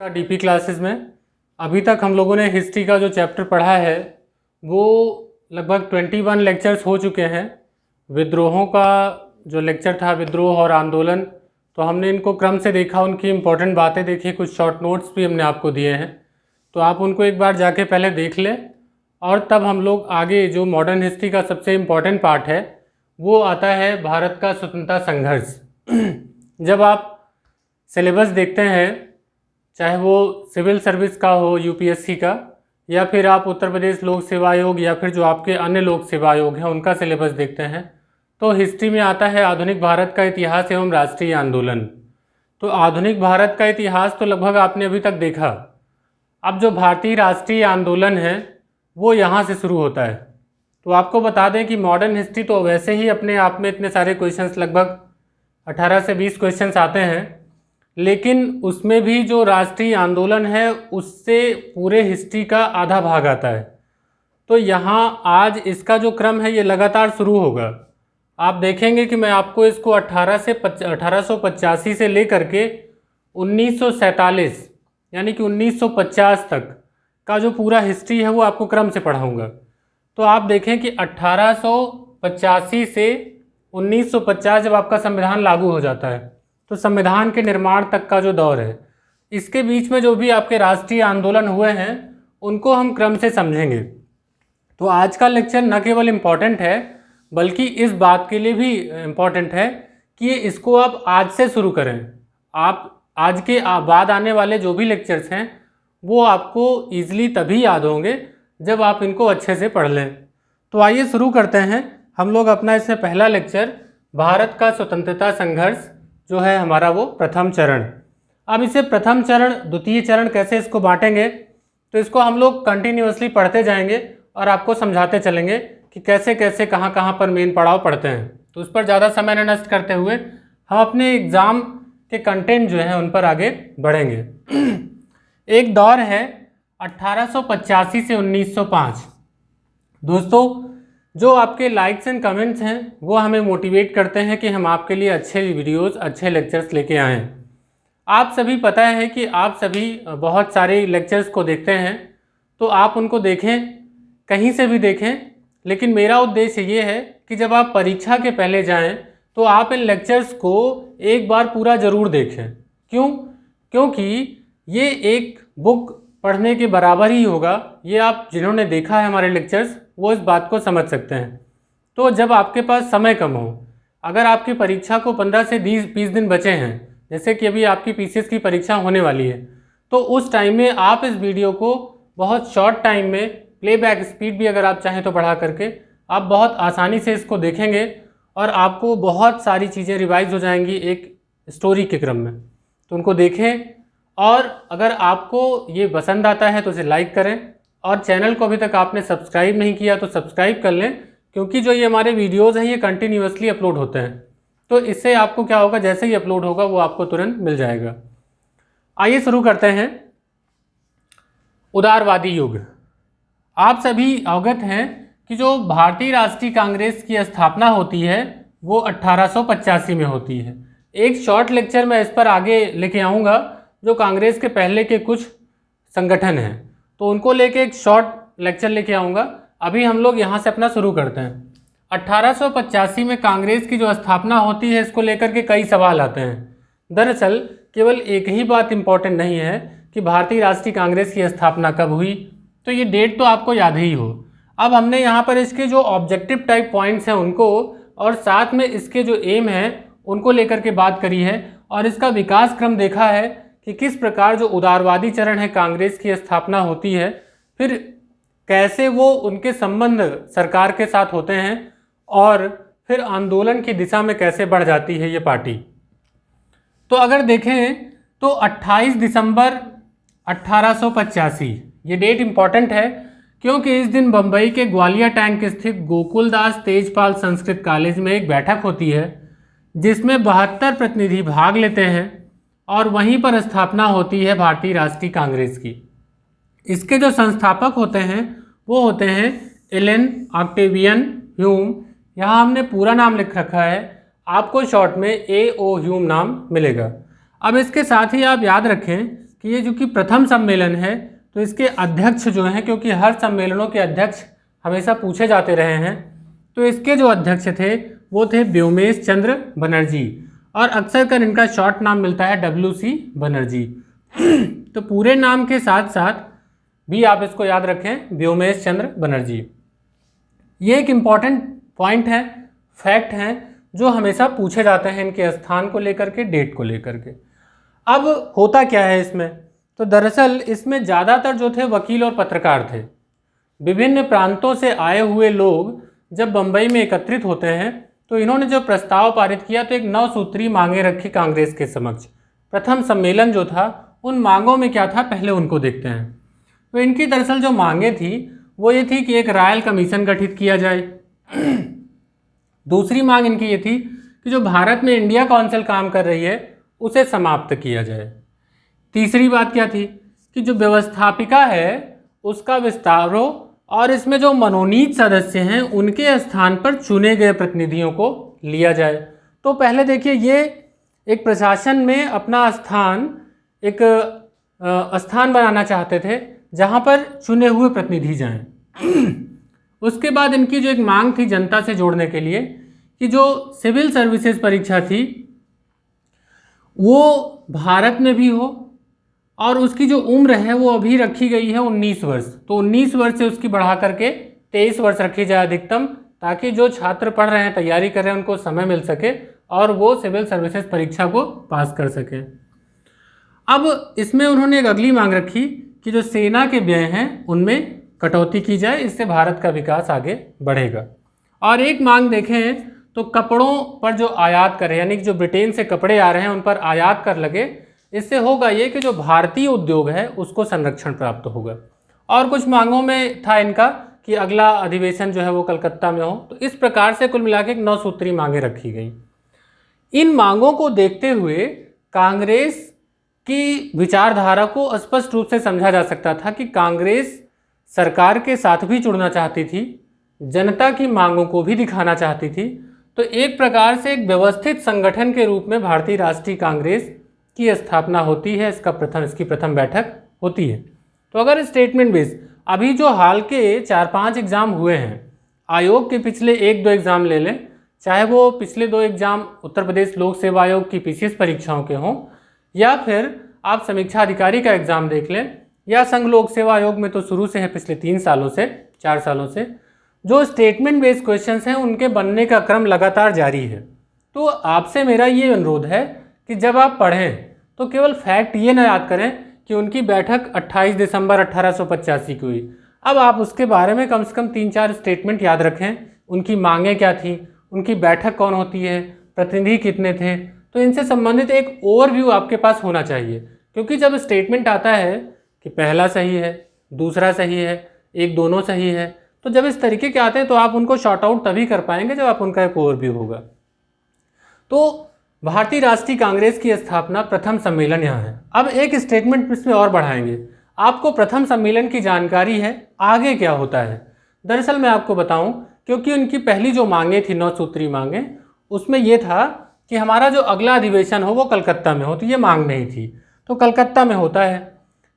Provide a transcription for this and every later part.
DP classes में अभी तक हम लोगों ने हिस्ट्री का जो चैप्टर पढ़ा है वो लगभग 21 लेक्चर्स हो चुके हैं। विद्रोहों का जो लेक्चर था, विद्रोह और आंदोलन, तो हमने इनको क्रम से देखा, उनकी इम्पोर्टेंट बातें देखी, कुछ शॉर्ट नोट्स भी हमने आपको दिए हैं, तो आप उनको एक बार जाके पहले देख लें और तब हम लोग आगे जो मॉडर्न हिस्ट्री का सबसे इम्पोर्टेंट पार्ट है वो आता है भारत का स्वतंत्रता संघर्ष। जब आप सिलेबस देखते हैं, चाहे वो सिविल सर्विस का हो, यूपीएससी का, या फिर आप उत्तर प्रदेश लोक सेवा आयोग या फिर जो आपके अन्य लोक सेवा आयोग हैं उनका सिलेबस देखते हैं, तो हिस्ट्री में आता है आधुनिक भारत का इतिहास एवं राष्ट्रीय आंदोलन। तो आधुनिक भारत का इतिहास तो लगभग आपने अभी तक देखा। अब जो भारतीय राष्ट्रीय आंदोलन है वो यहाँ से शुरू होता है। तो आपको बता दें कि मॉडर्न हिस्ट्री तो वैसे ही अपने आप में इतने सारे क्वेश्चंस, लगभग 18 से 20 क्वेश्चंस आते हैं, लेकिन उसमें भी जो राष्ट्रीय आंदोलन है उससे पूरे हिस्ट्री का आधा भाग आता है। तो यहाँ आज इसका जो क्रम है ये लगातार शुरू होगा। आप देखेंगे कि मैं आपको इसको 1885 से लेकर के 1947 यानी कि 1950 तक का जो पूरा हिस्ट्री है वो आपको क्रम से पढ़ाऊँगा। तो आप देखें कि 1885 से 1950 जब आपका संविधान लागू हो जाता है, तो संविधान के निर्माण तक का जो दौर है, इसके बीच में जो भी आपके राष्ट्रीय आंदोलन हुए हैं उनको हम क्रम से समझेंगे। तो आज का लेक्चर न केवल इम्पॉर्टेंट है बल्कि इस बात के लिए भी इम्पॉर्टेंट है कि इसको आप आज से शुरू करें। आप आज के बाद आने वाले जो भी लेक्चर्स हैं वो आपको ईजिली तभी याद होंगे जब आप इनको अच्छे से पढ़ लें। तो आइए शुरू करते हैं हम लोग अपना इसमें पहला लेक्चर, भारत का स्वतंत्रता संघर्ष जो है हमारा वो प्रथम चरण। अब इसे प्रथम चरण, द्वितीय चरण कैसे इसको बांटेंगे, तो इसको हम लोग कंटिन्यूअसली पढ़ते जाएंगे और आपको समझाते चलेंगे कि कैसे कैसे कहाँ कहाँ पर मेन पड़ाव पढ़ते हैं। तो उस पर ज़्यादा समय न नष्ट करते हुए हम अपने एग्ज़ाम के कंटेंट जो है उन पर आगे बढ़ेंगे। एक दौर है 1885 से 1905। दोस्तों, जो आपके लाइक्स एंड कमेंट्स हैं वो हमें मोटिवेट करते हैं कि हम आपके लिए अच्छे वीडियोस, अच्छे लेक्चर्स लेके आएँ। आप सभी पता है कि आप सभी बहुत सारे लेक्चर्स को देखते हैं, तो आप उनको देखें, कहीं से भी देखें, लेकिन मेरा उद्देश्य ये है कि जब आप परीक्षा के पहले जाएं तो आप इन लेक्चर्स को एक बार पूरा ज़रूर देखें। क्यों? क्योंकि ये एक बुक पढ़ने के बराबर ही होगा। ये आप जिन्होंने देखा है हमारे लेक्चर्स वो इस बात को समझ सकते हैं। तो जब आपके पास समय कम हो, अगर आपकी परीक्षा को 15 से 20 दिन बचे हैं, जैसे कि अभी आपकी पीसीएस की परीक्षा होने वाली है, तो उस टाइम में आप इस वीडियो को बहुत शॉर्ट टाइम में, प्लेबैक स्पीड भी अगर आप चाहें तो बढ़ा करके, आप बहुत आसानी से इसको देखेंगे और आपको बहुत सारी चीज़ें रिवाइज हो जाएंगी एक स्टोरी के क्रम में। तो उनको देखें और अगर आपको ये पसंद आता है तो इसे लाइक करें और चैनल को अभी तक आपने सब्सक्राइब नहीं किया तो सब्सक्राइब कर लें, क्योंकि जो ये हमारे वीडियोज़ हैं ये कंटिन्यूअसली अपलोड होते हैं। तो इससे आपको क्या होगा, जैसे ही अपलोड होगा वो आपको तुरंत मिल जाएगा। आइए शुरू करते हैं। उदारवादी युग। आप सभी अवगत हैं कि जो भारतीय राष्ट्रीय कांग्रेस की स्थापना होती है वो 1885 में होती है। एक शॉर्ट लेक्चर मैं इस पर आगे लेके आऊँगा, जो कांग्रेस के पहले के कुछ संगठन हैं तो उनको लेके एक शॉर्ट लेक्चर लेके आऊँगा। अभी हम लोग यहाँ से अपना शुरू करते हैं। 1885 में कांग्रेस की जो स्थापना होती है, इसको लेकर के कई सवाल आते हैं। दरअसल केवल एक ही बात इम्पॉर्टेंट नहीं है कि भारतीय राष्ट्रीय कांग्रेस की स्थापना कब हुई, तो ये डेट तो आपको याद ही हो। अब हमने यहाँ पर इसके जो ऑब्जेक्टिव टाइप पॉइंट्स हैं उनको और साथ में इसके जो एम हैं उनको लेकर के बात करी है और इसका विकास क्रम देखा है कि किस प्रकार जो उदारवादी चरण है कांग्रेस की स्थापना होती है, फिर कैसे वो उनके संबंध सरकार के साथ होते हैं और फिर आंदोलन की दिशा में कैसे बढ़ जाती है ये पार्टी। तो अगर देखें तो 28 दिसंबर 1885 ये डेट इम्पॉर्टेंट है, क्योंकि इस दिन बम्बई के ग्वालियर टैंक स्थित गोकुलदास तेजपाल संस्कृत कॉलेज में एक बैठक होती है जिसमें 72 प्रतिनिधि भाग लेते हैं और वहीं पर स्थापना होती है भारतीय राष्ट्रीय कांग्रेस की। इसके जो संस्थापक होते हैं वो होते हैं एलन ऑक्टेवियन ह्यूम। यहाँ हमने पूरा नाम लिख रखा है, आपको शॉर्ट में AO ह्यूम नाम मिलेगा। अब इसके साथ ही आप याद रखें कि ये जो कि प्रथम सम्मेलन है तो इसके अध्यक्ष जो हैं, क्योंकि हर सम्मेलनों के अध्यक्ष हमेशा पूछे जाते रहे हैं, तो इसके जो अध्यक्ष थे वो थे व्योमेश चंद्र बनर्जी, और अक्सर कर इनका शॉर्ट नाम मिलता है WC बनर्जी। तो पूरे नाम के साथ साथ भी आप इसको याद रखें, व्योमेश चंद्र बनर्जी। ये एक इम्पॉर्टेंट पॉइंट है, फैक्ट हैं जो हमेशा पूछे जाते हैं इनके स्थान को लेकर के, डेट को लेकर के। अब होता क्या है इसमें, तो दरअसल इसमें ज़्यादातर जो थे वकील और पत्रकार थे। विभिन्न प्रांतों से आए हुए लोग जब बम्बई में एकत्रित होते हैं तो इन्होंने जो प्रस्ताव पारित किया तो एक 9 सूत्री मांगें रखी कांग्रेस के समक्ष। प्रथम सम्मेलन जो था उन मांगों में क्या था, पहले उनको देखते हैं। तो इनकी दरअसल जो मांगें थी वो ये थी कि एक रॉयल कमीशन गठित किया जाए। दूसरी मांग इनकी ये थी कि जो भारत में इंडिया काउंसिल काम कर रही है उसे समाप्त किया जाए। तीसरी बात क्या थी कि जो व्यवस्थापिका है उसका विस्तार हो और इसमें जो मनोनीत सदस्य हैं उनके स्थान पर चुने गए प्रतिनिधियों को लिया जाए। तो पहले देखिए, ये एक प्रशासन में अपना स्थान एक स्थान बनाना चाहते थे जहां पर चुने हुए प्रतिनिधि जाएं। उसके बाद इनकी जो एक मांग थी जनता से जोड़ने के लिए कि जो सिविल सर्विसेज परीक्षा थी वो भारत में भी हो और उसकी जो उम्र है वो अभी रखी गई है 19 वर्ष, तो 19 वर्ष से उसकी बढ़ा करके 23 वर्ष रखी जाए अधिकतम, ताकि जो छात्र पढ़ रहे हैं, तैयारी कर रहे हैं, उनको समय मिल सके और वो सिविल सर्विसेज परीक्षा को पास कर सकें। अब इसमें उन्होंने एक अगली मांग रखी कि जो सेना के व्यय हैं उनमें कटौती की जाए, इससे भारत का विकास आगे बढ़ेगा। और एक मांग देखें तो कपड़ों पर जो आयात कर, यानी कि जो ब्रिटेन से कपड़े आ रहे हैं उन पर आयात कर लगे, इससे होगा ये कि जो भारतीय उद्योग है उसको संरक्षण प्राप्त होगा। और कुछ मांगों में था इनका कि अगला अधिवेशन जो है वो कलकत्ता में हो। तो इस प्रकार से कुल मिला के 9 सूत्री मांगें रखी गई। इन मांगों को देखते हुए कांग्रेस की विचारधारा को स्पष्ट रूप से समझा जा सकता था कि कांग्रेस सरकार के साथ भी जुड़ना चाहती थी, जनता की मांगों को भी दिखाना चाहती थी। तो एक प्रकार से एक व्यवस्थित संगठन के रूप में भारतीय राष्ट्रीय कांग्रेस की स्थापना होती है, इसकी प्रथम बैठक होती है। तो अगर स्टेटमेंट बेस अभी जो हाल के 4-5 एग्ज़ाम हुए हैं, आयोग के पिछले 1-2 एग्ज़ाम ले लें, चाहे वो पिछले 2 एग्ज़ाम उत्तर प्रदेश लोक सेवा आयोग की PCS परीक्षाओं के हों, या फिर आप समीक्षा अधिकारी का एग्ज़ाम देख लें, या संघ लोक सेवा आयोग में तो शुरू से है पिछले 3 सालों से, 4 सालों से, जो स्टेटमेंट बेस्ड क्वेश्चंस हैं उनके बनने का क्रम लगातार जारी है। तो आपसे मेरा ये अनुरोध है कि जब आप पढ़ें तो केवल फैक्ट ये ना याद करें कि उनकी बैठक 28 दिसंबर 1885 की हुई। अब आप उसके बारे में कम से कम 3-4 स्टेटमेंट याद रखें, उनकी मांगें क्या थी, उनकी बैठक कौन होती है, प्रतिनिधि कितने थे। तो इनसे संबंधित एक ओवरव्यू आपके पास होना चाहिए, क्योंकि जब स्टेटमेंट आता है कि पहला सही है, दूसरा सही है, एक दोनों सही है, तो जब इस तरीके के आते हैं तो आप उनको शॉर्ट आउट तभी कर पाएंगे जब आप उनका एक ओवरव्यू होगा। तो भारतीय राष्ट्रीय कांग्रेस की स्थापना, प्रथम सम्मेलन यहाँ है। अब एक स्टेटमेंट इसमें और बढ़ाएंगे, आपको प्रथम सम्मेलन की जानकारी है, आगे क्या होता है। दरअसल मैं आपको बताऊं, क्योंकि उनकी पहली जो मांगे थी 9 सूत्री मांगे, उसमें यह था कि हमारा जो अगला अधिवेशन हो वो कलकत्ता में हो, तो ये मांग नहीं थी। तो कलकत्ता में होता है।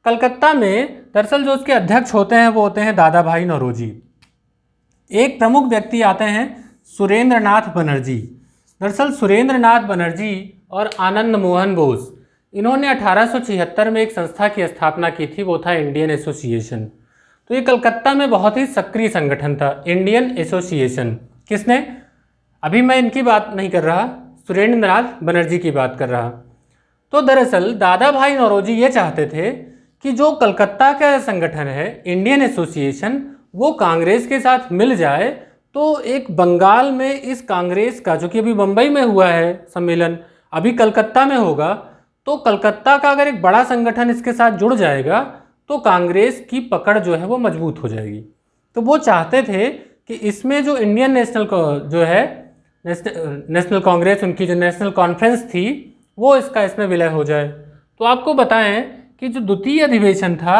कलकत्ता में दरअसल जो उसके अध्यक्ष होते हैं वो होते हैं दादा भाई नौरोजी। एक प्रमुख व्यक्ति आते हैं सुरेंद्र नाथ बनर्जी। दरअसल सुरेंद्र नाथ बनर्जी और आनंद मोहन बोस, इन्होंने 1876 में एक संस्था की स्थापना की थी, वो था इंडियन एसोसिएशन। तो ये कलकत्ता में बहुत ही सक्रिय संगठन था, इंडियन एसोसिएशन। किसने, अभी मैं इनकी बात नहीं कर रहा, सुरेंद्र नाथ बनर्जी की बात कर रहा। तो दरअसल दादा भाई नौरोजी ये चाहते थे कि जो कलकत्ता का संगठन है इंडियन एसोसिएशन, वो कांग्रेस के साथ मिल जाए, तो एक बंगाल में इस कांग्रेस का, जो कि अभी मुंबई में हुआ है सम्मेलन, अभी कलकत्ता में होगा, तो कलकत्ता का अगर एक बड़ा संगठन इसके साथ जुड़ जाएगा तो कांग्रेस की पकड़ जो है वो मजबूत हो जाएगी। तो वो चाहते थे कि इसमें जो इंडियन नेशनल कांग्रेस, उनकी जो नेशनल कॉन्फ्रेंस थी, वो इसमें विलय हो जाए। तो आपको बताएं कि जो द्वितीय अधिवेशन था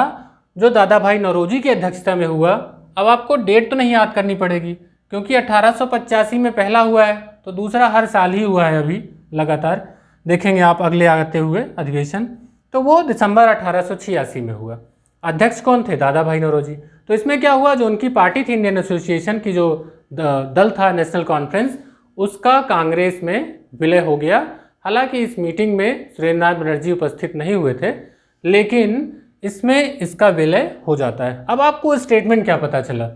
जो दादा भाई नौरोजी की अध्यक्षता में हुआ, अब आपको डेट तो नहीं याद करनी पड़ेगी क्योंकि 1885 में पहला हुआ है, तो दूसरा हर साल ही हुआ है अभी लगातार, देखेंगे आप अगले आते हुए अधिवेशन। तो वो दिसंबर 1886 में हुआ। अध्यक्ष कौन थे? दादा भाई नौरोजी। तो इसमें क्या हुआ, जो उनकी पार्टी थी इंडियन एसोसिएशन की, जो दल था नेशनल कॉन्फ्रेंस, उसका कांग्रेस में विलय हो गया। हालांकि इस मीटिंग में सुरेंद्रनाथ बनर्जी उपस्थित नहीं हुए थे, लेकिन इसमें इसका विलय हो जाता है। अब आपको स्टेटमेंट क्या पता चला?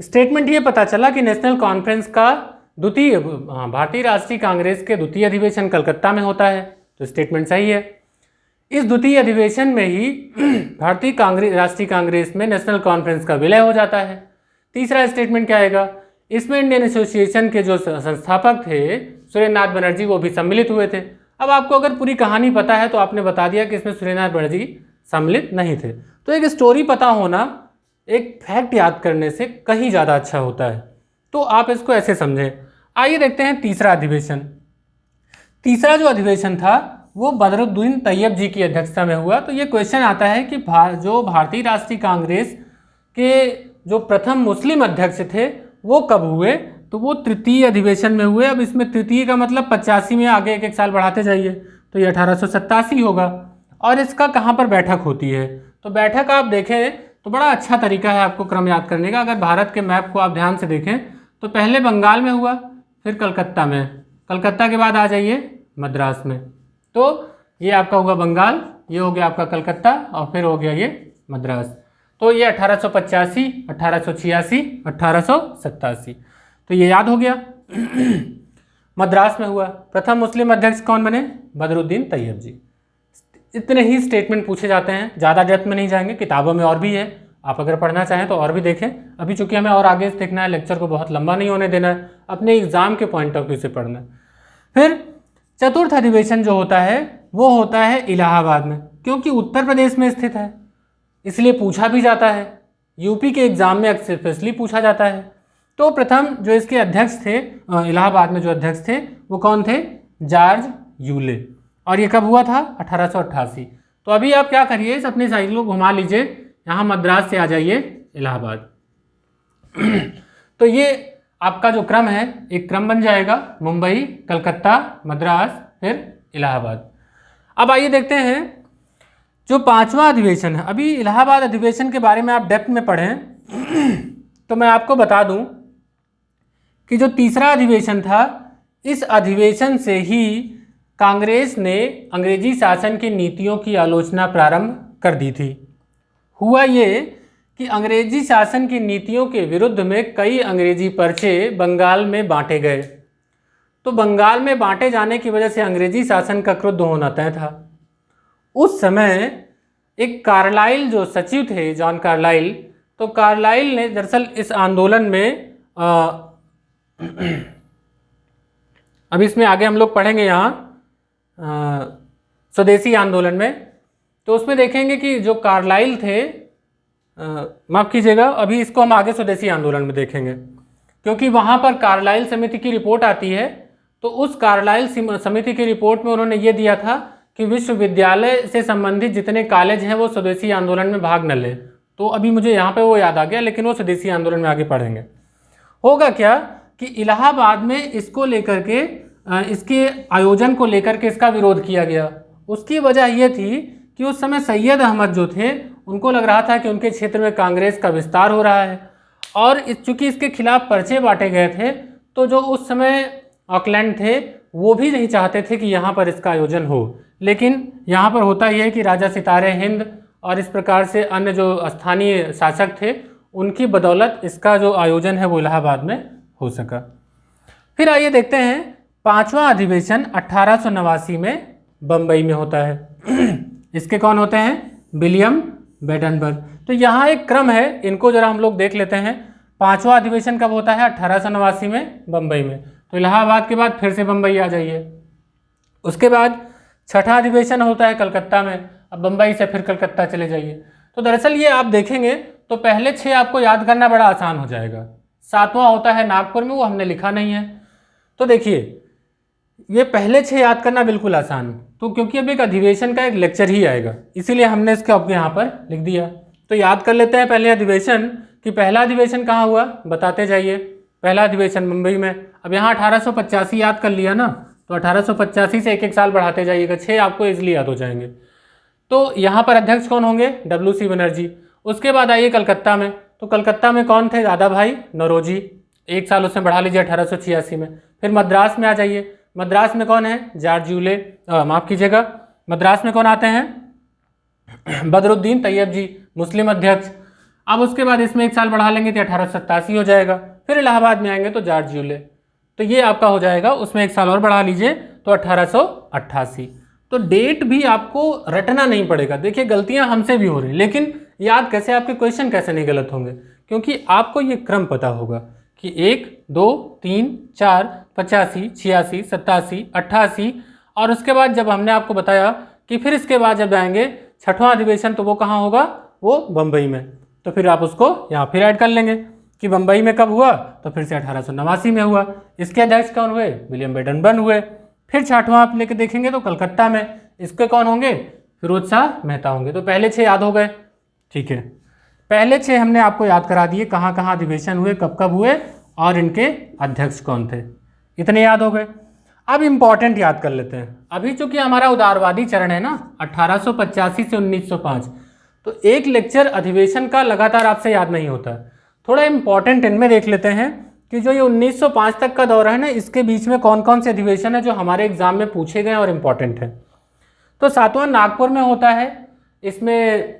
स्टेटमेंट ये पता चला कि नेशनल कॉन्फ्रेंस का द्वितीय, भारतीय राष्ट्रीय कांग्रेस के द्वितीय अधिवेशन कलकत्ता में होता है, तो स्टेटमेंट सही है। इस द्वितीय अधिवेशन में ही भारतीय राष्ट्रीय कांग्रेस में नेशनल कॉन्फ्रेंस का विलय हो जाता है। तीसरा स्टेटमेंट क्या आएगा? इसमें इंडियन एसोसिएशन के जो संस्थापक थे सुरेंद्रनाथ बनर्जी, वो भी सम्मिलित हुए थे। अब आपको अगर पूरी कहानी पता है तो आपने बता दिया कि इसमें सुरेंद्रनाथ बनर्जी सम्मिलित नहीं थे। तो एक स्टोरी पता होना एक फैक्ट याद करने से कहीं ज़्यादा अच्छा होता है, तो आप इसको ऐसे समझें। आइए देखते हैं तीसरा अधिवेशन। तीसरा जो अधिवेशन था वो बदरुद्दीन तैयब जी की अध्यक्षता में हुआ। तो ये क्वेश्चन आता है कि जो भारतीय राष्ट्रीय कांग्रेस के जो प्रथम मुस्लिम अध्यक्ष थे वो कब हुए? तो वो तृतीय अधिवेशन में हुए। अब इसमें तृतीय का मतलब 85 में आगे एक एक साल बढ़ाते जाइए, तो ये 1887 होगा। और इसका कहाँ पर बैठक होती है? तो बैठक आप देखें तो बड़ा अच्छा तरीका है आपको क्रम याद करने का। अगर भारत के मैप को आप ध्यान से देखें तो पहले बंगाल में हुआ, फिर कलकत्ता में, कलकत्ता के बाद आ जाइए मद्रास में। तो ये आपका होगा बंगाल, ये हो गया आपका कलकत्ता, और फिर हो गया ये मद्रास। तो ये 1885, 1886, 1887, तो ये याद हो गया। मद्रास में हुआ। प्रथम मुस्लिम अध्यक्ष कौन बने? बदरुद्दीन तैयब जी। इतने ही स्टेटमेंट पूछे जाते हैं, ज़्यादा डेप्थ में नहीं जाएंगे, किताबों में और भी है, आप अगर पढ़ना चाहें तो और भी देखें। अभी चूंकि हमें और आगे देखना है, लेक्चर को बहुत लंबा नहीं होने देना है, अपने एग्जाम के पॉइंट ऑफ व्यू से पढ़ना है। फिर चतुर्थ अधिवेशन जो होता है वो होता है इलाहाबाद में, क्योंकि उत्तर प्रदेश में स्थित है इसलिए पूछा भी जाता है, यूपी के एग्जाम में स्पेशली पूछा जाता है। तो प्रथम जो इसके अध्यक्ष थे, इलाहाबाद में जो अध्यक्ष थे वो कौन थे? George Yule. और ये कब हुआ था? 1888। तो अभी आप क्या करिए, इस अपनी साइकिल को घुमा लीजिए, यहाँ मद्रास से आ जाइए इलाहाबाद। तो ये आपका जो क्रम है एक क्रम बन जाएगा, मुंबई, कलकत्ता, मद्रास, फिर इलाहाबाद। अब आइए देखते हैं जो पांचवा अधिवेशन है। अभी इलाहाबाद अधिवेशन के बारे में आप डेप्थ में पढ़ें तो मैं आपको बता दूं कि जो तीसरा अधिवेशन था, इस अधिवेशन से ही कांग्रेस ने अंग्रेजी शासन की नीतियों की आलोचना प्रारंभ कर दी थी। हुआ ये कि अंग्रेजी शासन की नीतियों के विरुद्ध में कई अंग्रेजी पर्चे बंगाल में बांटे गए। तो बंगाल में बांटे जाने की वजह से अंग्रेजी शासन का क्रुद्ध होना तय था। उस समय एक कार्लाइल जो सचिव थे, जॉन कार्लाइल, तो कार्लाइल ने दरअसल इस आंदोलन में अब इसमें आगे हम लोग पढ़ेंगे यहाँ स्वदेशी आंदोलन में, तो उसमें देखेंगे कि जो कार्लाइल थे, माफ़ कीजिएगा, अभी इसको हम आगे स्वदेशी आंदोलन में देखेंगे, क्योंकि वहाँ पर कार्लाइल समिति की रिपोर्ट आती है। तो उस कार्लाइल समिति की रिपोर्ट में उन्होंने ये दिया था कि विश्वविद्यालय से संबंधित जितने कॉलेज हैं वो स्वदेशी आंदोलन में भाग न लें। तो अभी मुझे यहाँ पे वो याद आ गया, लेकिन वो स्वदेशी आंदोलन में आगे पढ़ेंगे। होगा क्या कि इलाहाबाद में इसको लेकर के, इसके आयोजन को लेकर के इसका विरोध किया गया। उसकी वजह ये थी कि उस समय सैयद अहमद जो थे, उनको लग रहा था कि उनके क्षेत्र में कांग्रेस का विस्तार हो रहा है, और चूँकि इसके खिलाफ पर्चे बांटे गए थे, तो जो उस समय ऑकलैंड थे वो भी नहीं चाहते थे कि यहाँ पर इसका आयोजन हो। लेकिन यहाँ पर होता यह है कि राजा सितारे हिंद और इस प्रकार से अन्य जो स्थानीय शासक थे, उनकी बदौलत इसका जो आयोजन है वो इलाहाबाद में हो सका। फिर आइए देखते हैं पांचवा अधिवेशन 1889 में बम्बई में होता है। इसके कौन होते हैं? विलियम बेडनबर्ग। तो यहाँ एक क्रम है, इनको जरा हम लोग देख लेते हैं। पांचवा अधिवेशन कब होता है? 1889 में बम्बई में। तो इलाहाबाद के बाद फिर से बम्बई आ जाइए। उसके बाद छठा अधिवेशन होता है कलकत्ता में। अब बम्बई से फिर कलकत्ता चले जाइए। तो दरअसल ये आप देखेंगे तो पहले 6 आपको याद करना बड़ा आसान हो जाएगा। 7वां होता है नागपुर में, वो हमने लिखा नहीं है। तो देखिए ये पहले 6 याद करना बिल्कुल आसान, तो क्योंकि अब एक अधिवेशन का एक लेक्चर ही आएगा, इसीलिए हमने इसके अब यहाँ पर लिख दिया। तो याद कर लेते हैं पहले अधिवेशन कि पहला अधिवेशन कहाँ हुआ, बताते जाइए। पहला अधिवेशन मुंबई में। अब यहाँ 1885 याद कर लिया ना, तो 1885 से एक एक साल बढ़ाते जाइएगा, 6 आपको इजीली याद हो जाएंगे। तो यहाँ पर अध्यक्ष कौन होंगे? WC बनर्जी। उसके बाद आइए कलकत्ता में, तो कलकत्ता में कौन थे? दादा भाई नौरोजी, 1 साल उसमें बढ़ा लीजिए 1886 में। फिर मद्रास में आ जाइए, मद्रास में कौन है? जॉर्ज यूले, माफ़ कीजिएगा, मद्रास में कौन आते हैं? बदरुद्दीन तैयब जी, मुस्लिम अध्यक्ष। अब उसके बाद इसमें 1 साल बढ़ा लेंगे तो 1887 हो जाएगा। फिर इलाहाबाद में आएंगे तो जॉर्ज यूले, तो ये आपका हो जाएगा, उसमें 1 साल और बढ़ा लीजिए तो 1888। तो डेट भी आपको रटना नहीं पड़ेगा। देखिए गलतियां हमसे भी हो रही, लेकिन याद कैसे, आपके क्वेश्चन कैसे नहीं गलत होंगे, क्योंकि आपको ये क्रम पता होगा कि 1 2 3 4 85 86 87 88, और उसके बाद जब हमने आपको बताया कि फिर इसके बाद जब आएंगे छठवां अधिवेशन, तो वो कहाँ होगा? वो बम्बई में। तो फिर आप उसको यहाँ फिर ऐड कर लेंगे कि बम्बई में कब हुआ, तो फिर से 1889 में हुआ। इसके अध्यक्ष कौन हुए? विलियम बेडनबर्न हुए। फिर छठवां आप लेके देखेंगे तो कलकत्ता में इसके कौन होंगे? फिरोज शाह मेहता होंगे। तो पहले 6 याद हो गए, ठीक है। पहले 6 हमने आपको याद करा दिए, कहाँ कहाँ अधिवेशन हुए, कब कब हुए, और इनके अध्यक्ष कौन थे, इतने याद हो गए। अब इम्पॉर्टेंट याद कर लेते हैं। अभी चूंकि हमारा उदारवादी चरण है ना, 1885 से 1905, तो एक लेक्चर अधिवेशन का लगातार आपसे याद नहीं होता। थोड़ा इम्पॉर्टेंट इनमें देख लेते हैं कि जो ये 1905 तक का दौर है ना, इसके बीच में कौन कौन से अधिवेशन है जो हमारे एग्जाम में पूछे गए और इम्पॉर्टेंट है। तो 7वां नागपुर में होता है। इसमें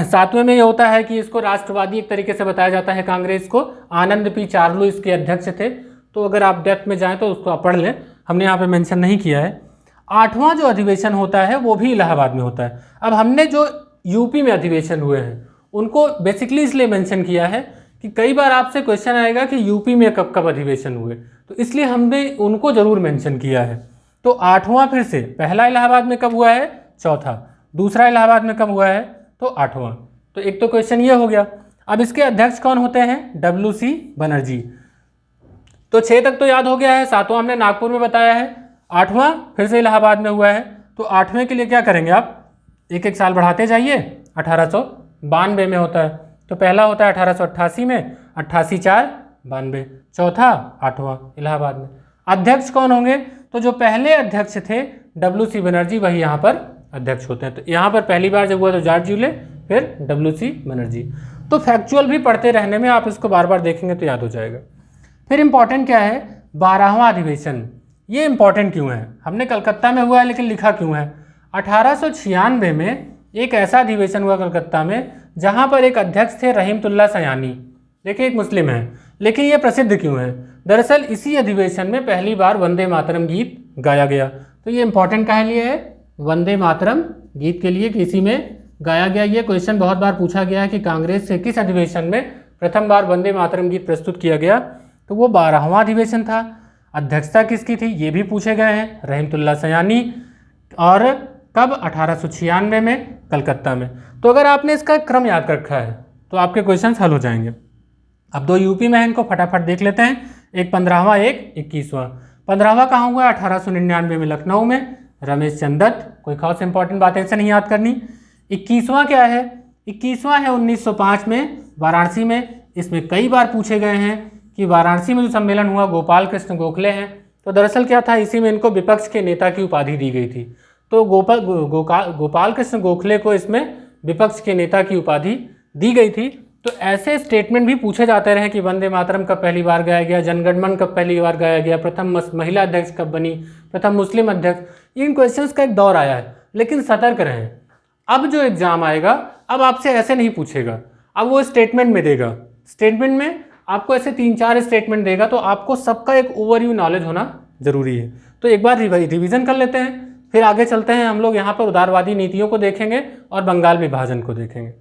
7वें में ये होता है कि इसको राष्ट्रवादी एक तरीके से बताया जाता है कांग्रेस को। आनंद पी चार्लू इसके अध्यक्ष थे। तो अगर आप डेप्थ में जाएं तो उसको आप पढ़ लें, हमने यहाँ पे मेंशन नहीं किया है। 8वां जो अधिवेशन होता है वो भी इलाहाबाद में होता है। अब हमने जो यूपी में अधिवेशन हुए हैं उनको बेसिकली इसलिए मेंशन किया है कि कई बार आपसे क्वेश्चन आएगा कि यूपी में कब कब अधिवेशन हुए, तो इसलिए हमने उनको जरूर मेंशन किया है। तो 8वां फिर से, पहला इलाहाबाद में कब हुआ है? 4था। दूसरा इलाहाबाद में कब हुआ है? तो 8वां। तो एक तो क्वेश्चन ये हो गया। अब इसके अध्यक्ष कौन होते हैं? WC बनर्जी। तो 6 तक तो याद हो गया है। 7वां हमने नागपुर में बताया है, 8वां फिर से इलाहाबाद में हुआ है। तो 8वें के लिए क्या करेंगे आप? एक एक साल बढ़ाते जाइए। 1892 में होता है। तो पहला होता है 1888 में, 88 4 92, चौथा 8वां इलाहाबाद में। अध्यक्ष कौन होंगे? तो जो पहले अध्यक्ष थे WC बनर्जी, वही यहाँ पर अध्यक्ष होते हैं। तो यहाँ पर पहली बार जब हुआ तो जॉर्ज यूले, फिर WC बनर्जी। तो फैक्चुअल भी पढ़ते रहने में आप इसको बार बार देखेंगे तो याद हो जाएगा। फिर इंपॉर्टेंट क्या है? 12वां अधिवेशन। ये इंपॉर्टेंट क्यों है? हमने कलकत्ता में हुआ है लेकिन लिखा क्यों है? 1896 में एक ऐसा अधिवेशन हुआ कलकत्ता में जहाँ पर एक अध्यक्ष थे रहीमतुल्लाह सयानी। देखिए एक मुस्लिम है, लेकिन ये प्रसिद्ध क्यों है? दरअसल इसी अधिवेशन में पहली बार वंदे मातरम गीत गाया गया। तो ये इंपॉर्टेंट काहे लिए है? वंदे मातरम गीत के लिए कि इसी में गाया गया। ये क्वेश्चन बहुत बार पूछा गया है कि कांग्रेस से किस अधिवेशन में प्रथम बार वंदे मातरम गीत प्रस्तुत किया गया, तो वो 12वां अधिवेशन था। अध्यक्षता किसकी थी ये भी पूछे गए हैं, रहीमतुल्लाह सयानी। और कब? 1896 में कलकत्ता में। तो अगर आपने इसका क्रम याद रखा है तो आपके क्वेश्चन हल हो जाएंगे। अब 2 यूपी में है, इनको फटाफट देख लेते हैं। एक 15वां, एक 21वां। 15वां कहाँ हुआ? 1899 में लखनऊ में, रमेश चंद्र दत्त। कोई खास इंपॉर्टेंट बात ऐसे नहीं याद करनी। 21वां क्या है? 21वां है 1905 में वाराणसी में। इसमें कई बार पूछे गए हैं कि वाराणसी में जो सम्मेलन हुआ गोपाल कृष्ण गोखले हैं। तो दरअसल क्या था, इसी में इनको विपक्ष के नेता की उपाधि दी गई थी। तो गोपाल कृष्ण गोखले को इसमें विपक्ष के नेता की उपाधि दी गई थी। तो ऐसे स्टेटमेंट भी पूछे जाते रहे कि वंदे मातरम कब पहली बार गाया गया, जनगणमन कब पहली बार गाया गया, प्रथम महिला अध्यक्ष कब बनी, प्रथम मुस्लिम अध्यक्ष। इन क्वेश्चंस का एक दौर आया है, लेकिन सतर्क रहें। अब जो एग्जाम आएगा अब आपसे ऐसे नहीं पूछेगा, अब वो स्टेटमेंट में देगा। स्टेटमेंट में आपको ऐसे 3-4 स्टेटमेंट देगा, तो आपको सबका एक ओवरव्यू नॉलेज होना जरूरी है। तो एक बार रिवीजन कर लेते हैं, फिर आगे चलते हैं। हम लोग यहाँ पर उदारवादी नीतियों को देखेंगे और बंगाल विभाजन को देखेंगे।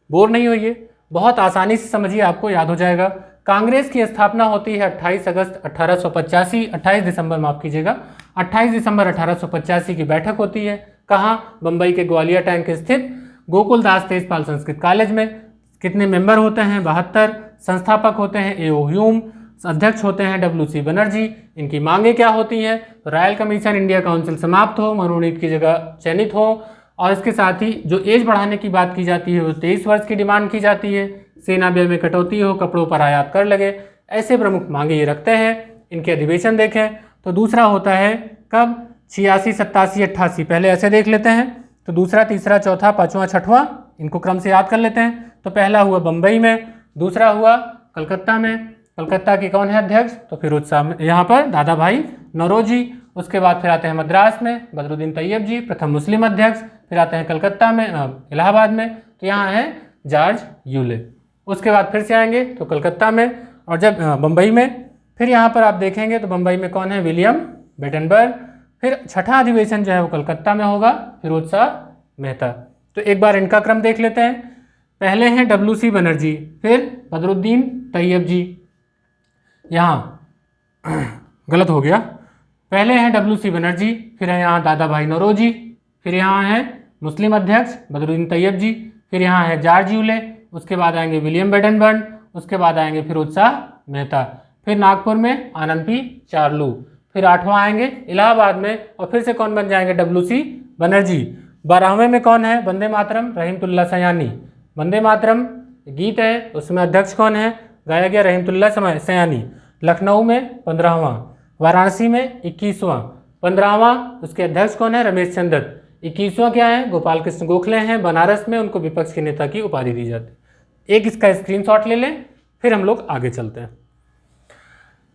बोर नहीं होइए, बहुत आसानी से समझिए, आपको याद हो जाएगा। कांग्रेस की स्थापना होती है 28 अगस्त 1885, 28 दिसंबर माफ कीजिएगा, 28 दिसंबर 1885 की बैठक होती है। कहाँ? बम्बई के ग्वालियर टैंक स्थित गोकुलदास तेजपाल संस्कृत कॉलेज में। कितने मेंबर होते हैं? 72। संस्थापक होते हैं A.O. ह्यूम, अध्यक्ष होते हैं WC बनर्जी। इनकी मांगे क्या होती हैं? तो रॉयल कमीशन इंडिया काउंसिल समाप्त हो, मनोनीत की जगह चयनित हो, और इसके साथ ही जो एज बढ़ाने की बात की जाती है वो 23 वर्ष की डिमांड की जाती है। सेना व्यय में कटौती हो, कपड़ों पर आयात कर लगे। ऐसे प्रमुख मांगे ये रखते हैं। इनके अधिवेशन देखें तो दूसरा होता है कब? 86, 87, 88। पहले ऐसे देख लेते हैं। तो दूसरा, तीसरा, चौथा, पाँचवां, छठवां, इनको क्रम से याद कर लेते हैं। तो पहला हुआ बम्बई में, दूसरा हुआ कलकत्ता में, कलकत्ता के कौन है अध्यक्ष, तो फिरोज शाह, यहाँ पर दादा भाई नौरोजी। उसके बाद फिर आते हैं मद्रास में बदरुद्दीन तैयब जी, प्रथम मुस्लिम अध्यक्ष। फिर आते हैं कलकत्ता में, इलाहाबाद में, तो यहाँ है जॉर्ज यूले। उसके बाद फिर से आएंगे तो कलकत्ता में, और जब बम्बई में, फिर यहाँ पर आप देखेंगे तो बम्बई में कौन है, विलियम बेटनबर्ग। फिर छठा अधिवेशन जो है वो कलकत्ता में होगा, फिरोज शाह मेहता। तो एक बार इनका क्रम देख लेते हैं। पहले हैं WC बनर्जी, फिर बदरुद्दीन तैयब जी, यहाँ गलत हो गया, पहले हैं WC बनर्जी, फिर है यहाँ दादा भाई नौरोजी, फिर यहाँ है मुस्लिम अध्यक्ष बदरुद्दीन तैयब जी, फिर यहाँ है जॉर्ज यूले, उसके बाद आएंगे विलियम बेटनबर्ग, उसके बाद आएंगे फिरोज शाह मेहता, फिर नागपुर में आनंद पी चार्लू, फिर आठवां आएंगे इलाहाबाद में, और फिर से कौन बन जाएंगे, WC बनर्जी। 12वें में कौन है, वंदे मातरम रहीमतुल्लाह सयानी। वंदे मातरम गीत है, उसमें अध्यक्ष कौन है, गाया गया रहीमतुल्लाह सयानी। लखनऊ में 15वां, वाराणसी में 21वां, 15वां उसके अध्यक्ष कौन है, रमेश चंद्र। 21वां क्या है, गोपाल कृष्ण गोखले हैं। बनारस में उनको विपक्ष के नेता की उपाधि दी जाती है। एक इसका स्क्रीनशॉट ले लें, फिर हम लोग आगे चलते हैं।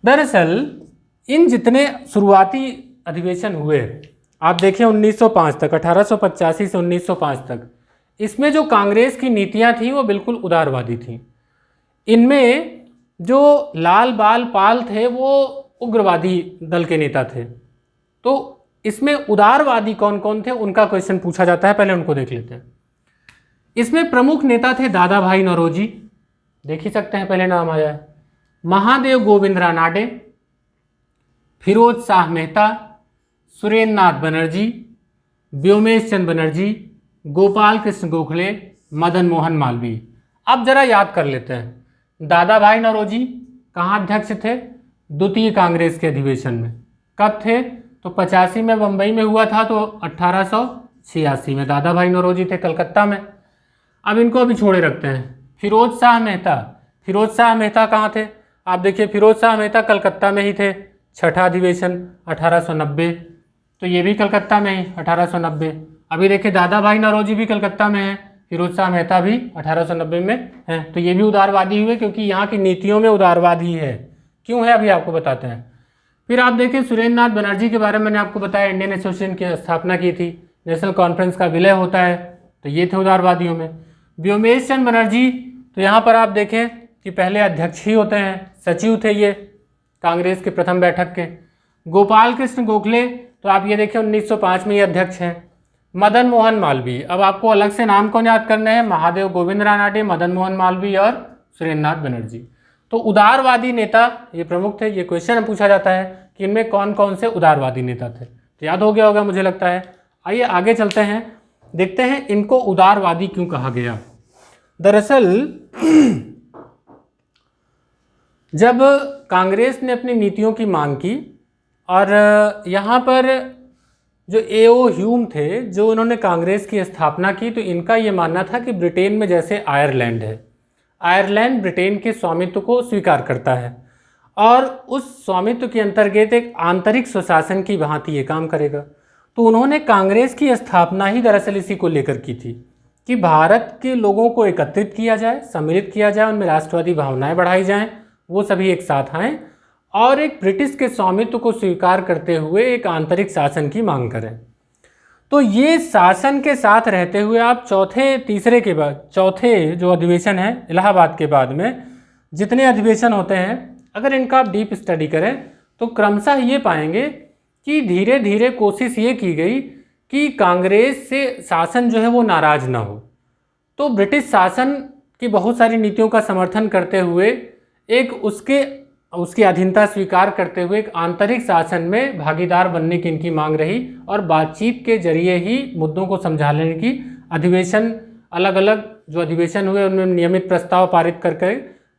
दरअसल इन जितने शुरुआती अधिवेशन हुए, आप देखें 1905 तक, 1885 से 1905 तक, इसमें जो कांग्रेस की नीतियां थी वो बिल्कुल उदारवादी थी। इनमें जो लाल बाल पाल थे वो उग्रवादी दल के नेता थे। तो इसमें उदारवादी कौन कौन थे उनका क्वेश्चन पूछा जाता है, पहले उनको देख लेते हैं। इसमें प्रमुख नेता थे दादा भाई नौरोजी, देख ही सकते हैं पहले नाम आया है, महादेव गोविंद रानाडे, फिरोज शाह मेहता, सुरेंद्र नाथ बनर्जी, व्योमेश चंद्र बनर्जी, गोपाल कृष्ण गोखले, मदन मोहन मालवीय। अब जरा याद कर लेते हैं, दादा भाई नौरोजी कहाँ अध्यक्ष थे, द्वितीय कांग्रेस के अधिवेशन में। कब थे, तो 85 में बम्बई में हुआ था, तो 1886 में दादा भाई नौरोजी थे कलकत्ता में। अब इनको अभी छोड़े रखते हैं। फिरोज शाह मेहता, फिरोज शाह मेहता कहाँ थे, आप देखिए फिरोज शाह मेहता कलकत्ता में ही थे। छठा अधिवेशन 1890, तो ये भी कलकत्ता में ही 1890। अभी देखिए दादा भाई नौरोजी भी कलकत्ता में है, फिरोज शाह मेहता भी 1890 में हैं, तो ये भी उदारवादी हुए, क्योंकि यहाँ की नीतियों में उदारवाद ही है। क्यों है अभी आपको बताते हैं। फिर आप देखें सुरेंद्र नाथ बनर्जी के बारे में मैंने आपको बताया, इंडियन एसोसिएशन की स्थापना की थी, नेशनल कॉन्फ्रेंस का विलय होता है, तो ये थे उदारवादियों में। व्योमेश चंद्र बनर्जी, तो यहाँ पर आप देखें कि पहले अध्यक्ष ही होते हैं, सचिव थे ये कांग्रेस के प्रथम बैठक के। गोपाल कृष्ण गोखले, तो आप ये देखें 1905 में ये अध्यक्ष हैं। मदन मोहन मालवीय, अब आपको अलग से नाम कौन याद करने हैं, महादेव गोविंद रानाडे, मदन मोहन मालवीय और सुरेंद्र नाथ बनर्जी। तो उदारवादी नेता ये प्रमुख थे। ये क्वेश्चन पूछा जाता है कि इनमें कौन कौन से उदारवादी नेता थे, तो याद हो गया होगा मुझे लगता है। आइए आगे चलते हैं, देखते हैं इनको उदारवादी क्यों कहा गया। दरअसल जब कांग्रेस ने अपनी नीतियों की मांग की, और यहाँ पर जो A.O. ह्यूम थे, जो उन्होंने कांग्रेस की स्थापना की, तो इनका ये मानना था कि ब्रिटेन में जैसे आयरलैंड है, आयरलैंड ब्रिटेन के स्वामित्व को स्वीकार करता है, और उस स्वामित्व के अंतर्गत एक आंतरिक स्वशासन की भांति ये काम करेगा। तो उन्होंने कांग्रेस की स्थापना ही दरअसल इसी को लेकर की थी कि भारत के लोगों को एकत्रित किया जाए, सम्मिलित किया जाए, उनमें राष्ट्रवादी भावनाएं बढ़ाई जाएं, वो सभी एक साथ आएँ और एक ब्रिटिश के स्वामित्व को स्वीकार करते हुए एक आंतरिक शासन की मांग करें। तो ये शासन के साथ रहते हुए आप चौथे जो अधिवेशन है इलाहाबाद के बाद में जितने अधिवेशन होते हैं, अगर इनका आप डीप स्टडी करें तो क्रमशः ये पाएंगे कि धीरे धीरे कोशिश ये की गई कि कांग्रेस से शासन जो है वो नाराज ना हो। तो ब्रिटिश शासन की बहुत सारी नीतियों का समर्थन करते हुए एक उसकी अधीनता स्वीकार करते हुए एक आंतरिक शासन में भागीदार बनने की इनकी मांग रही, और बातचीत के जरिए ही मुद्दों को समझा लेने की अधिवेशन, अलग अलग जो अधिवेशन हुए उनमें नियमित प्रस्ताव पारित करके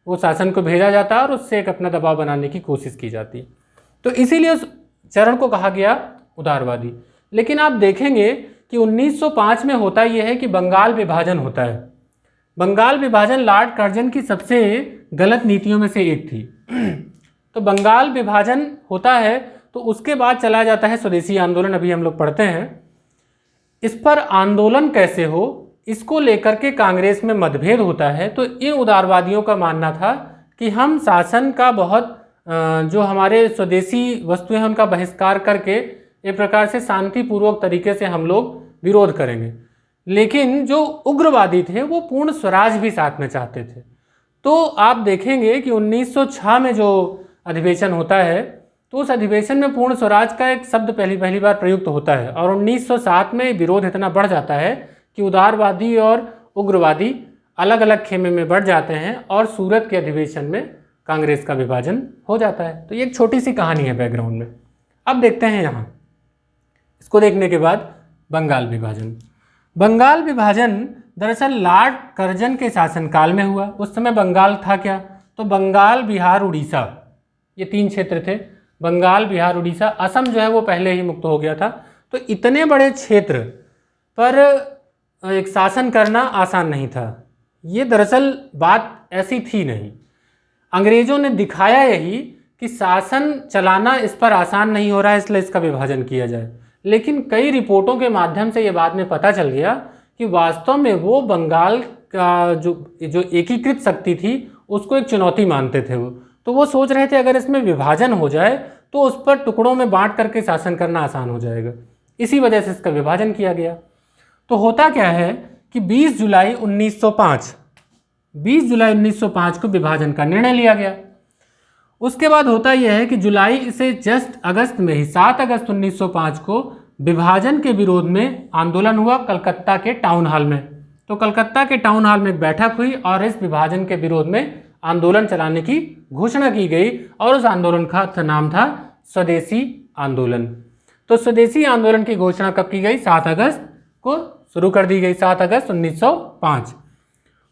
वो शासन को भेजा जाता और उससे एक अपना दबाव बनाने की कोशिश की जाती। तो इसीलिए उस चरण को कहा गया उदारवादी। लेकिन आप देखेंगे कि 1905 में होता यह है कि बंगाल विभाजन होता है। बंगाल विभाजन लॉर्ड कर्जन की सबसे गलत नीतियों में से एक थी। तो बंगाल विभाजन होता है, तो उसके बाद चला जाता है स्वदेशी आंदोलन, अभी हम लोग पढ़ते हैं। इस पर आंदोलन कैसे हो, इसको लेकर के कांग्रेस में मतभेद होता है। तो इन उदारवादियों का मानना था कि हम शासन का बहुत जो हमारे स्वदेशी वस्तुएं हैं उनका बहिष्कार करके एक प्रकार से शांतिपूर्वक तरीके से हम लोग विरोध करेंगे। लेकिन जो उग्रवादी थे वो पूर्ण स्वराज भी साथ में चाहते थे। तो आप देखेंगे कि 1906 में जो अधिवेशन होता है तो उस अधिवेशन में पूर्ण स्वराज का एक शब्द पहली बार प्रयुक्त होता है और 1907 में विरोध इतना बढ़ जाता है कि उदारवादी और उग्रवादी अलग अलग खेमे में बढ़ जाते हैं और सूरत के अधिवेशन में कांग्रेस का विभाजन हो जाता है। तो ये एक छोटी सी कहानी है बैकग्राउंड में। अब देखते हैं यहाँ, इसको देखने के बाद बंगाल विभाजन। बंगाल विभाजन दरअसल लॉर्ड कर्जन के शासनकाल में हुआ। उस समय बंगाल था क्या, तो बंगाल, बिहार, उड़ीसा, ये 3 क्षेत्र थे। बंगाल, बिहार, उड़ीसा, असम जो है वो पहले ही मुक्त हो गया था। तो इतने बड़े क्षेत्र पर एक शासन करना आसान नहीं था। ये दरअसल बात ऐसी थी नहीं। अंग्रेजों ने दिखाया यही कि शासन चलाना इस पर आसान नहीं हो रहा है, इसलिए इसका विभाजन किया जाए। लेकिन कई रिपोर्टों के माध्यम से ये बाद में पता चल गया कि वास्तव में वो बंगाल का जो एकीकृत शक्ति थी उसको एक चुनौती मानते थे वो। तो वो सोच रहे थे अगर इसमें विभाजन हो जाए तो उस पर टुकड़ों में बांट करके शासन करना आसान हो जाएगा। इसी वजह से इसका विभाजन किया गया। तो होता क्या है कि 20 जुलाई 1905 को विभाजन का निर्णय लिया गया। उसके बाद होता यह है कि जुलाई से जस्ट अगस्त में ही 7 अगस्त 1905 को विभाजन के विरोध में आंदोलन हुआ कलकत्ता के टाउन हॉल में। तो कलकत्ता के टाउन हॉल में एक बैठक हुई और इस विभाजन के विरोध में आंदोलन चलाने की घोषणा की गई और उस आंदोलन का नाम था स्वदेशी आंदोलन। तो स्वदेशी आंदोलन की घोषणा कब की गई? 7 अगस्त को शुरू कर दी गई, 7 अगस्त 1905।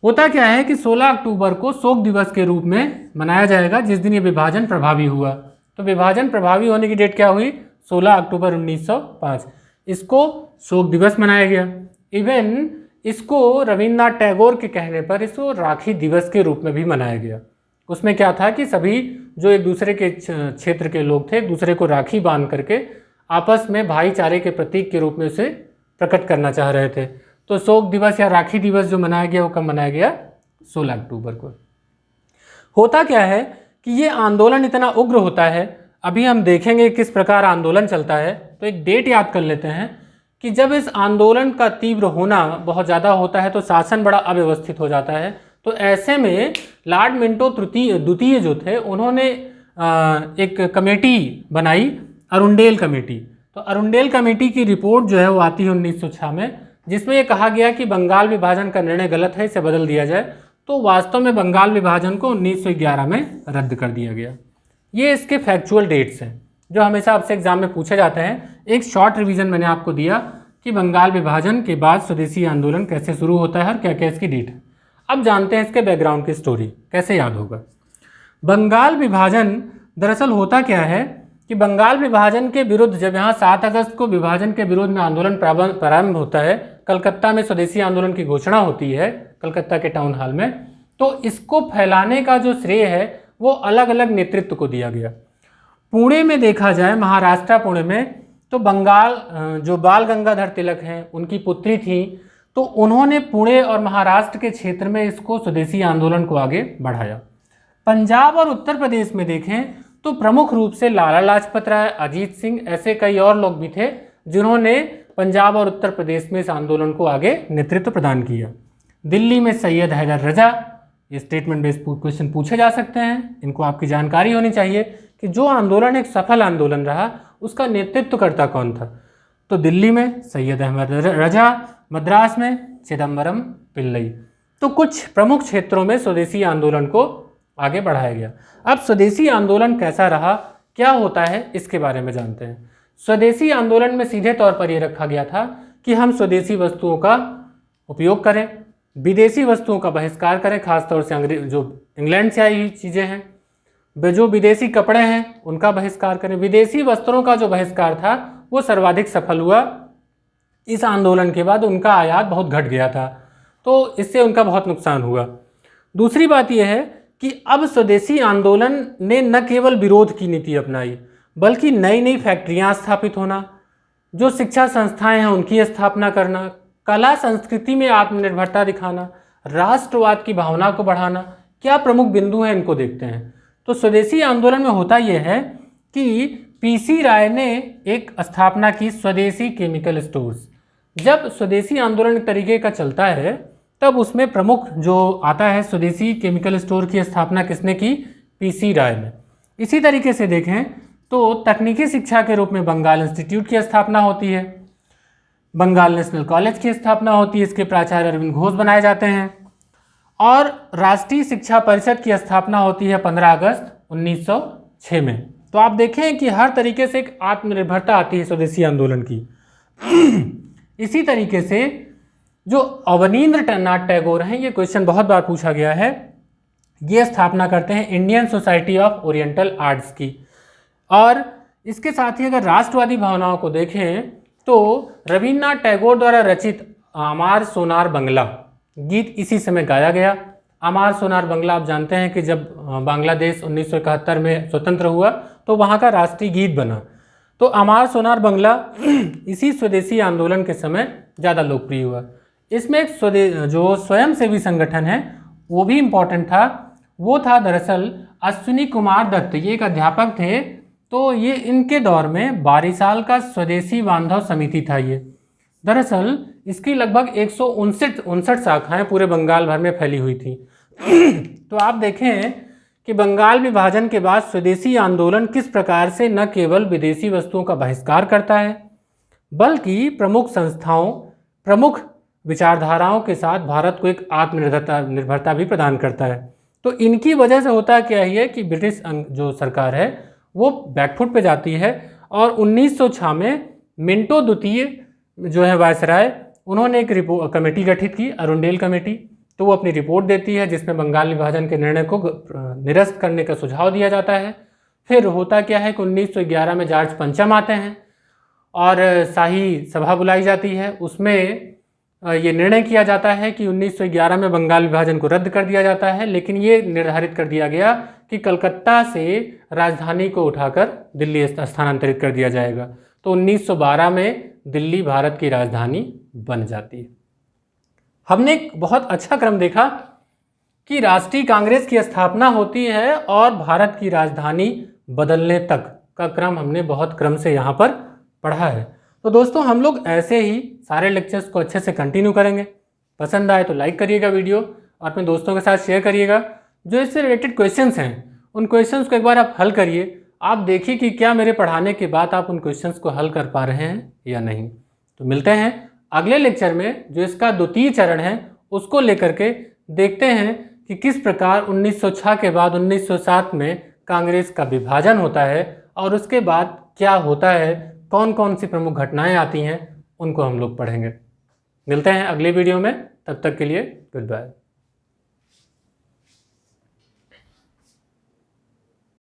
होता क्या है कि 16 अक्टूबर को शोक दिवस के रूप में मनाया जाएगा जिस दिन ये विभाजन प्रभावी हुआ। तो विभाजन प्रभावी होने की डेट क्या हुई? 16 अक्टूबर 1905। इसको शोक दिवस मनाया गया। इवन इसको रविन्द्रनाथ टैगोर के कहने पर इसको राखी दिवस के रूप में भी मनाया गया। उसमें क्या था कि सभी जो एक दूसरे के क्षेत्र के लोग थे एक दूसरे को राखी बांध करके आपस में भाईचारे के प्रतीक के रूप में उसे प्रकट करना चाह रहे थे। तो शोक दिवस या राखी दिवस जो मनाया गया वो कब मनाया गया? 16 अक्टूबर को। होता क्या है कि ये आंदोलन इतना उग्र होता है, अभी हम देखेंगे किस प्रकार आंदोलन चलता है। तो एक डेट याद कर लेते हैं कि जब इस आंदोलन का तीव्र होना बहुत ज़्यादा होता है तो शासन बड़ा अव्यवस्थित हो जाता है। तो ऐसे में लॉर्ड मिंटो द्वितीय जो थे उन्होंने एक कमेटी बनाई, अरुंडेल कमेटी। तो अरुंडेल कमेटी की रिपोर्ट जो है वो आती है 1906 में, जिसमें ये कहा गया कि बंगाल विभाजन का निर्णय गलत है, इसे बदल दिया जाए। तो वास्तव में बंगाल विभाजन को 1911 में रद्द कर दिया गया। ये इसके फैक्चुअल डेट्स हैं जो हमेशा आपसे एग्जाम में पूछे जाते हैं। एक शॉर्ट रिवीजन मैंने आपको दिया कि बंगाल विभाजन के बाद स्वदेशी आंदोलन कैसे शुरू होता है और क्या क्या इसकी डेट है। अब जानते हैं इसके बैकग्राउंड की स्टोरी, कैसे याद होगा। बंगाल विभाजन दरअसल होता क्या है कि बंगाल विभाजन के विरुद्ध जब यहाँ 7 अगस्त को विभाजन के विरोध में आंदोलन प्रारंभ होता है, कलकत्ता में स्वदेशी आंदोलन की घोषणा होती है कलकत्ता के टाउन हॉल में, तो इसको फैलाने का जो श्रेय है वो अलग अलग नेतृत्व को दिया गया। पुणे में देखा जाए, महाराष्ट्र पुणे में, तो बंगाल जो बाल गंगाधर तिलक हैं उनकी पुत्री थी, तो उन्होंने पुणे और महाराष्ट्र के क्षेत्र में इसको स्वदेशी आंदोलन को आगे बढ़ाया। पंजाब और उत्तर प्रदेश में देखें तो प्रमुख रूप से लाला लाजपत राय, अजीत सिंह, ऐसे कई और लोग भी थे जिन्होंने पंजाब और उत्तर प्रदेश में इस आंदोलन को आगे नेतृत्व प्रदान किया। दिल्ली में सैयद हैदर रजा, ये स्टेटमेंट बेस्ड क्वेश्चन पूछे जा सकते हैं, इनको आपकी जानकारी होनी चाहिए कि जो आंदोलन एक सफल आंदोलन रहा उसका नेतृत्व करता कौन था। तो दिल्ली में सैयद अहमद रजा, मद्रास में चिदम्बरम पिल्लई। तो कुछ प्रमुख क्षेत्रों में स्वदेशी आंदोलन को आगे बढ़ाया गया। अब स्वदेशी आंदोलन कैसा रहा, क्या होता है, इसके बारे में जानते हैं। स्वदेशी आंदोलन में सीधे तौर पर यह रखा गया था कि हम स्वदेशी वस्तुओं का उपयोग करें, विदेशी वस्तुओं का बहिष्कार करें, खासतौर से जो इंग्लैंड से आई हुई चीज़ें हैं, जो विदेशी कपड़े हैं उनका बहिष्कार करें। विदेशी वस्त्रों का जो बहिष्कार था वो सर्वाधिक सफल हुआ। इस आंदोलन के बाद उनका आयात बहुत घट गया था, तो इससे उनका बहुत नुकसान हुआ। दूसरी बात यह है कि अब स्वदेशी आंदोलन ने न केवल विरोध की नीति अपनाई बल्कि नई नई फैक्ट्रियां स्थापित होना, जो शिक्षा संस्थाएं हैं उनकी स्थापना करना, कला संस्कृति में आत्मनिर्भरता दिखाना, राष्ट्रवाद की भावना को बढ़ाना, क्या प्रमुख बिंदु हैं इनको देखते हैं। तो स्वदेशी आंदोलन में होता यह है कि पीसी राय ने एक स्थापना की स्वदेशी केमिकल स्टोर्स। जब स्वदेशी आंदोलन तरीके का चलता है तब उसमें प्रमुख जो आता है स्वदेशी केमिकल स्टोर की स्थापना किसने की, पीसी राय ने। इसी तरीके से देखें तो तकनीकी शिक्षा के रूप में बंगाल इंस्टीट्यूट की स्थापना होती है, बंगाल नेशनल कॉलेज की स्थापना होती है, इसके प्राचार्य अरविंद घोष बनाए जाते हैं, और राष्ट्रीय शिक्षा परिषद की स्थापना होती है 15 अगस्त 1906 में। तो आप देखें कि हर तरीके से एक आत्मनिर्भरता आती है स्वदेशी आंदोलन की। इसी तरीके से जो अवनींद्रनाथ टैगोर हैं, ये क्वेश्चन बहुत बार पूछा गया है, ये स्थापना करते हैं Indian society of oriental arts की। और इसके साथ ही अगर राष्ट्रवादी भावनाओं को देखें तो रविन्द्रनाथ टैगोर द्वारा रचित आमार सोनार बंगला गीत इसी समय गाया गया। आमार सोनार बंगला आप जानते हैं कि जब बांग्लादेश 1971 में स्वतंत्र हुआ तो वहाँ का राष्ट्रीय गीत बना। तो आमार सोनार बंगला इसी स्वदेशी आंदोलन के समय ज़्यादा लोकप्रिय हुआ। इसमें एक जो स्वयंसेवी संगठन है वो भी इम्पोर्टेंट था, वो था दरअसल अश्विनी कुमार दत्त, ये एक अध्यापक थे। तो ये इनके दौर में बारिसाल का स्वदेशी बांधव समिति था। ये दरअसल इसकी लगभग 159 शाखाएं पूरे बंगाल भर में फैली हुई थी। तो आप देखें कि बंगाल विभाजन के बाद स्वदेशी आंदोलन किस प्रकार से न केवल विदेशी वस्तुओं का बहिष्कार करता है बल्कि प्रमुख संस्थाओं, प्रमुख विचारधाराओं के साथ भारत को एक आत्मनिर्भरता भी प्रदान करता है। तो इनकी वजह से होता क्या है कि ब्रिटिश जो सरकार है वो बैकफुट पे जाती है और 1906 में मिंटो द्वितीय जो है वायसराय, उन्होंने एक कमेटी गठित की, अरुंडेल कमेटी। तो वो अपनी रिपोर्ट देती है जिसमें बंगाल विभाजन के निर्णय को निरस्त करने का सुझाव दिया जाता है। फिर होता क्या है कि 1911 में जॉर्ज पंचम आते हैं और शाही सभा बुलाई जाती है। उसमें ये निर्णय किया जाता है कि 1911 में बंगाल विभाजन को रद्द कर दिया जाता है, लेकिन ये निर्धारित कर दिया गया कि कलकत्ता से राजधानी को उठाकर दिल्ली स्थानांतरित कर दिया जाएगा। तो 1912 में दिल्ली भारत की राजधानी बन जाती है। हमने एक बहुत अच्छा क्रम देखा कि राष्ट्रीय कांग्रेस की स्थापना होती है और भारत की राजधानी बदलने तक का क्रम हमने बहुत क्रम से यहाँ पर पढ़ा है। तो दोस्तों हम लोग ऐसे ही सारे लेक्चर्स को अच्छे से कंटिन्यू करेंगे। पसंद आए तो लाइक करिएगा वीडियो और अपने दोस्तों के साथ शेयर करिएगा। जो इससे रिलेटेड क्वेश्चंस हैं उन क्वेश्चंस को एक बार आप हल करिए। आप देखिए कि क्या मेरे पढ़ाने के बाद आप उन क्वेश्चंस को हल कर पा रहे हैं या नहीं। तो मिलते हैं अगले लेक्चर में, जो इसका द्वितीय चरण है उसको लेकर के देखते हैं कि किस प्रकार 1906 के बाद 1907 में कांग्रेस का विभाजन होता है और उसके बाद क्या होता है, कौन कौन सी प्रमुख घटनाएं आती हैं, उनको हम लोग पढ़ेंगे। मिलते हैं अगले वीडियो में, तब तक के लिए गुड बाय।